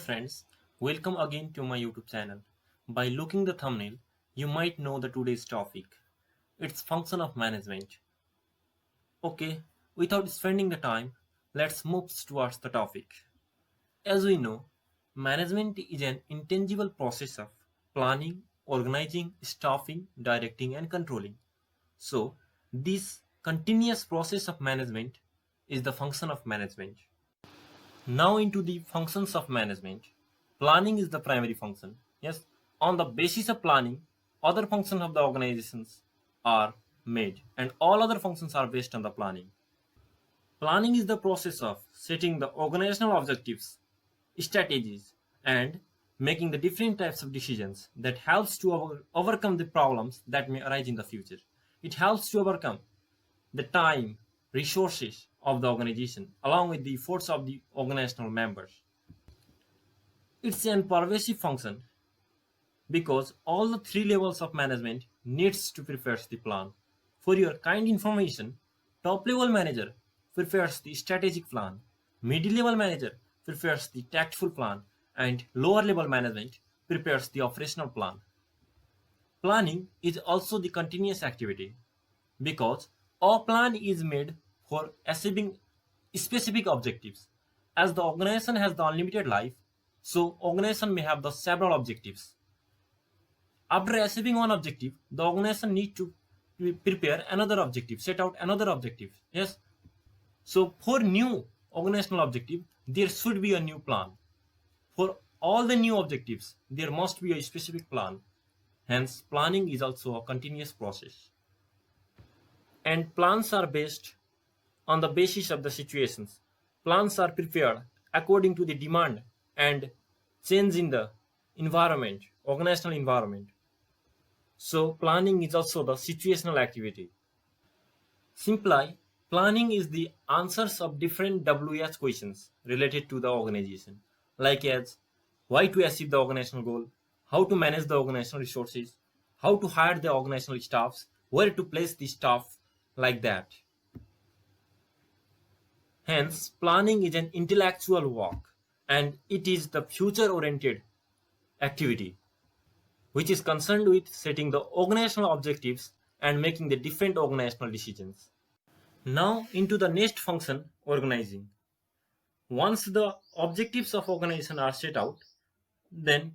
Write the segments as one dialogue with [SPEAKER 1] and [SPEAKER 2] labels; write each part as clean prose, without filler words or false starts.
[SPEAKER 1] friends, welcome again to my YouTube channel. By looking the thumbnail, you might know the today's topic. It's function of management. Okay, without spending the time, let's move towards the topic. As we know, management is an intangible process of planning, organizing, staffing, directing and controlling. So, this continuous process of management is the function of management. Now into the functions of management. Planning is the primary function. Yes, on the basis of planning, other functions of the organizations are made and all other functions are based on the planning. Planning is the process of setting the organizational objectives, strategies, and making the different types of decisions that helps to overcome the problems that may arise in the future. It helps to overcome the time, resources of the organization along with the efforts of the organizational members. It's an pervasive function because all the three levels of management needs to prepare the plan. For your kind information, top level manager prepares the strategic plan, middle level manager prepares the tactful plan, and lower level management prepares the operational plan. Planning is also the continuous activity because a plan is made for achieving specific objectives. As the organization has the unlimited life, so organization may have the several objectives. After achieving one objective, the organization need to prepare another objective, set out another objective. Yes. So for new organizational objective, there should be a new plan. For all the new objectives, there must be a specific plan. Hence, planning is also a continuous process. And plans are based on the basis of the situations. Plans are prepared according to the demand and change in the environment, organizational environment. So planning is also the situational activity. Simply, planning is the answers of different WH questions related to the organization, like as why to achieve the organizational goal, how to manage the organizational resources, how to hire the organizational staffs, where to place the staff, like that. Hence, planning is an intellectual work and it is the future-oriented activity which is concerned with setting the organizational objectives and making the different organizational decisions. Now into the next function, organizing. Once the objectives of organization are set out, then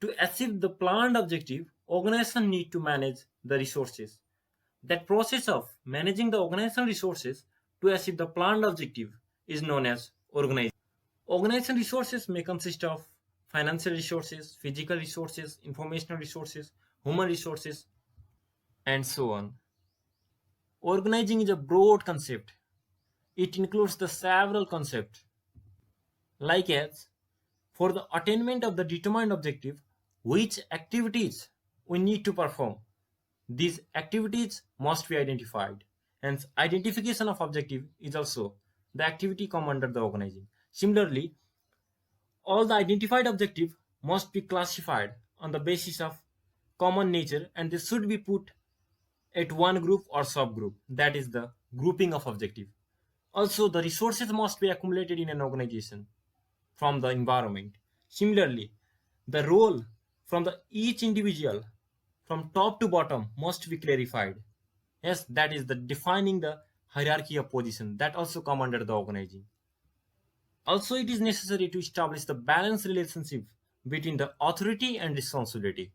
[SPEAKER 1] to achieve the planned objective, organization need to manage the resources. That process of managing the organizational resources to achieve the planned objective is known as organizing. Organization resources may consist of financial resources, physical resources, informational resources, human resources, and so on. Organizing is a broad concept. It includes the several concepts, like as for the attainment of the determined objective, which activities we need to perform. These activities must be identified. Hence, identification of objective is also the activity come under the organizing. Similarly, all the identified objective must be classified on the basis of common nature and they should be put at one group or subgroup. That is the grouping of objective. Also, the resources must be accumulated in an organization from the environment. Similarly, the role from the each individual from top to bottom must be clarified. Yes, that is the defining the hierarchy of position that also come under the organizing. Also, it is necessary to establish the balanced relationship between the authority and responsibility.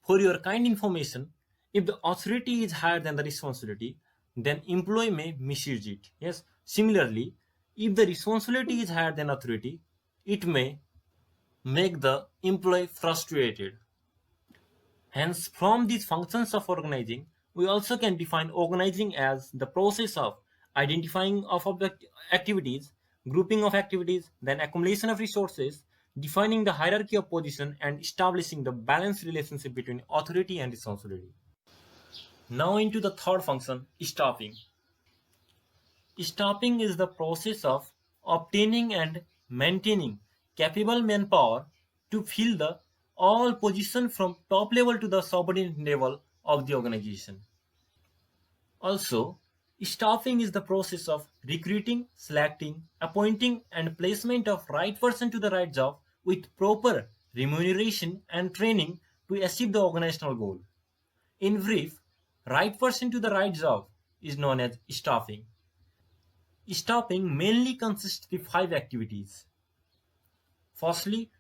[SPEAKER 1] For your kind information, if the authority is higher than the responsibility, then employee may misuse it. Yes. Similarly, if the responsibility is higher than authority, it may make the employee frustrated. Hence, from these functions of organizing, we also can define organizing as the process of identifying of activities, grouping of activities, then accumulation of resources, defining the hierarchy of position, and establishing the balanced relationship between authority and responsibility. Now into the third function, staffing. Staffing is the process of obtaining and maintaining capable manpower to fill the all positions from top level to the subordinate level of the organization. Also, Staffing is the process of recruiting, selecting, appointing, and placement of right person to the right job with proper remuneration and training to achieve the organizational goal. In brief, right person to the right job is known as staffing. Staffing mainly consists of five activities. Firstly,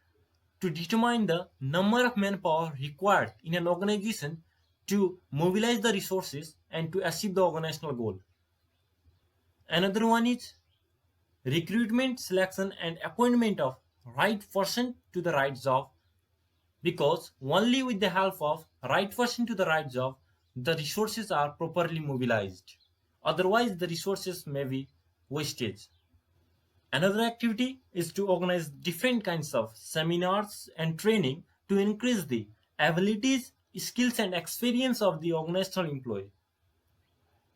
[SPEAKER 1] to determine the number of manpower required in an organization to mobilize the resources and to achieve the organizational goal. Another one is recruitment, selection, and appointment of right person to the right job, because only with the help of right person to the right job the resources are properly mobilized. Otherwise, the resources may be wastage. Another activity is to organize different kinds of seminars and training to increase the abilities, skills, and experience of the organizational employee.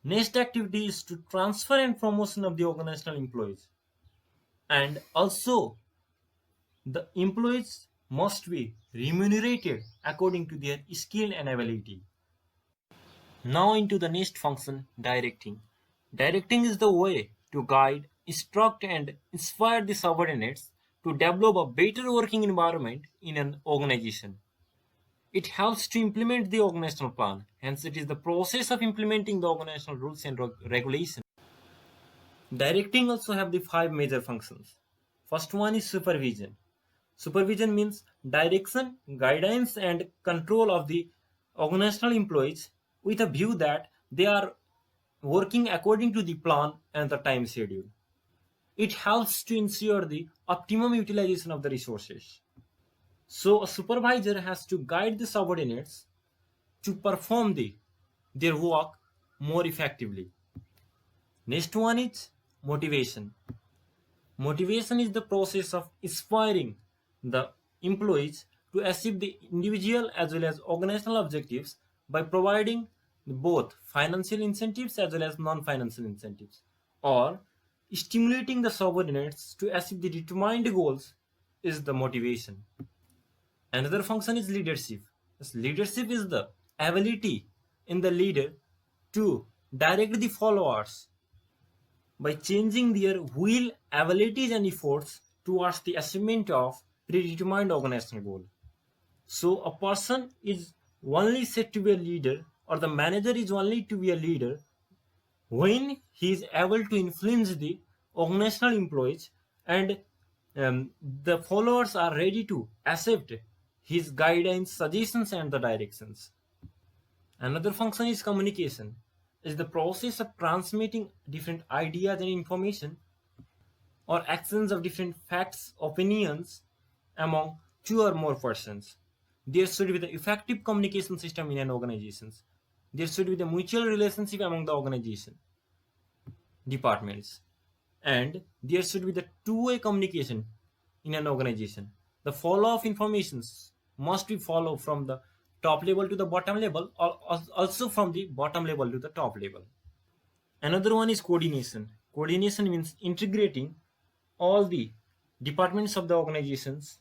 [SPEAKER 1] Next activity is to transfer and promotion of the organizational employees. And also, the employees must be remunerated according to their skill and ability. Now into the next function, directing. Directing is the way to guide, instruct, and inspire the subordinates to develop a better working environment in an organization. It helps to implement the organizational plan. Hence, it is the process of implementing the organizational rules and regulations. Directing also have the five major functions. First one is supervision. Supervision means direction, guidance, and control of the organizational employees with a view that they are working according to the plan and the time schedule. It helps to ensure the optimum utilization of the resources. So a supervisor has to guide the subordinates to perform their work more effectively. Next one is motivation. Motivation is the process of inspiring the employees to achieve the individual as well as organizational objectives by providing both financial incentives as well as non-financial incentives, or stimulating the subordinates to achieve the determined goals is the motivation. Another function is leadership. Yes, leadership is the ability in the leader to direct the followers by changing their will, abilities, and efforts towards the achievement of predetermined organizational goal. So a person is only said to be a leader, or the manager is only to be a leader when he is able to influence the organizational employees and the followers are ready to accept his guidance, suggestions, and the directions. Another function is communication. Is the process of transmitting different ideas and information or actions of different facts, opinions among two or more persons. There should be the effective communication system in an organization. There should be the mutual relationship among the organization departments, and there should be the two-way communication in an organization. The follow of informations must be followed from the top level to the bottom level, or also from the bottom level to the top level. Another one is coordination. Coordination means integrating all the departments of the organizations,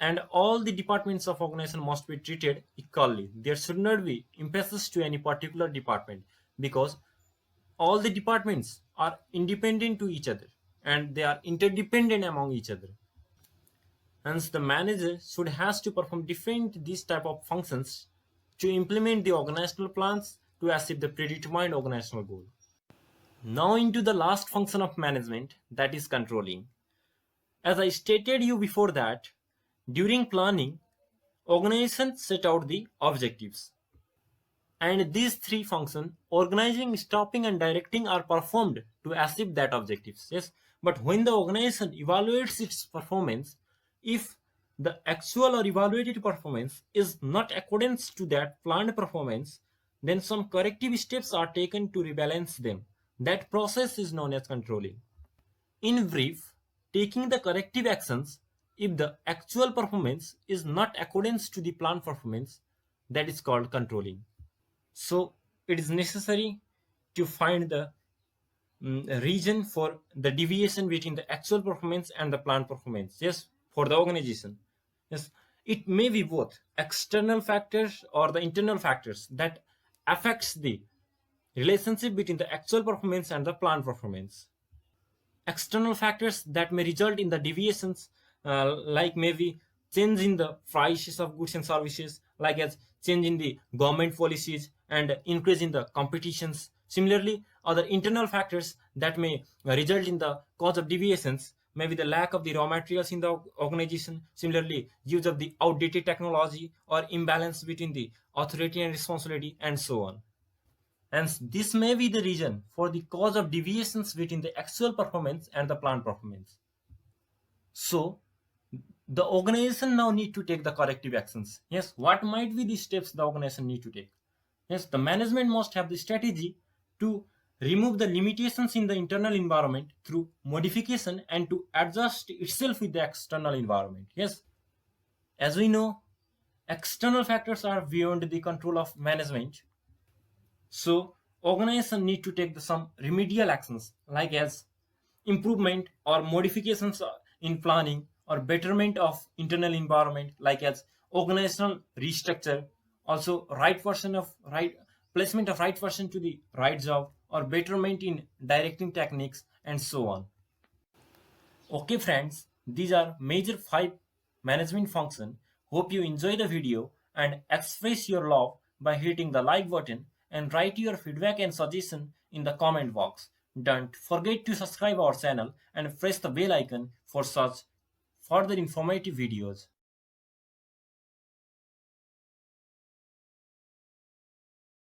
[SPEAKER 1] and all the departments of organization must be treated equally. There should not be emphasis to any particular department, because all the departments are independent to each other and they are interdependent among each other. Hence, the manager should has to perform different these type of functions to implement the organizational plans to achieve the predetermined organizational goal. Now into the last function of management, that is controlling. As I stated you before that, during planning, organizations set out the objectives. And these three functions, organizing, stopping, and directing, are performed to achieve that objectives. Yes, but when the organization evaluates its performance, if the actual or evaluated performance is not accordance to that planned performance, then some corrective steps are taken to rebalance them. That process is known as controlling. In brief, taking the corrective actions if the actual performance is not accordance to the planned performance, that is called controlling. So it is necessary to find the reason for the deviation between the actual performance and the planned performance. Yes, for the organization. Yes, it may be both external factors or the internal factors that affects the relationship between the actual performance and the planned performance. External factors that may result in the deviations, like maybe change in the prices of goods and services, like as change in the government policies and increase in the competitions. Similarly, other internal factors that may result in the cause of deviations, maybe the lack of the raw materials in the organization, similarly use of the outdated technology or imbalance between the authority and responsibility, and so on. And this may be the reason for the cause of deviations between the actual performance and the planned performance. So the organization now need to take the corrective actions. Yes, what might be the steps the organization need to take? Yes, the management must have the strategy to remove the limitations in the internal environment through modification and to adjust itself with the external environment. Yes, as we know, external factors are beyond the control of management. So organization need to take some remedial actions, like as improvement or modifications in planning or betterment of internal environment, like as organizational restructure, also right person of right placement of right person to the right job, or betterment in directing techniques, and so on. Okay friends, these are major 5 management function. Hope you enjoy the video and express your love by hitting the like button and write your feedback and suggestion in the comment box. Don't forget to subscribe our channel and press the bell icon for such further informative videos.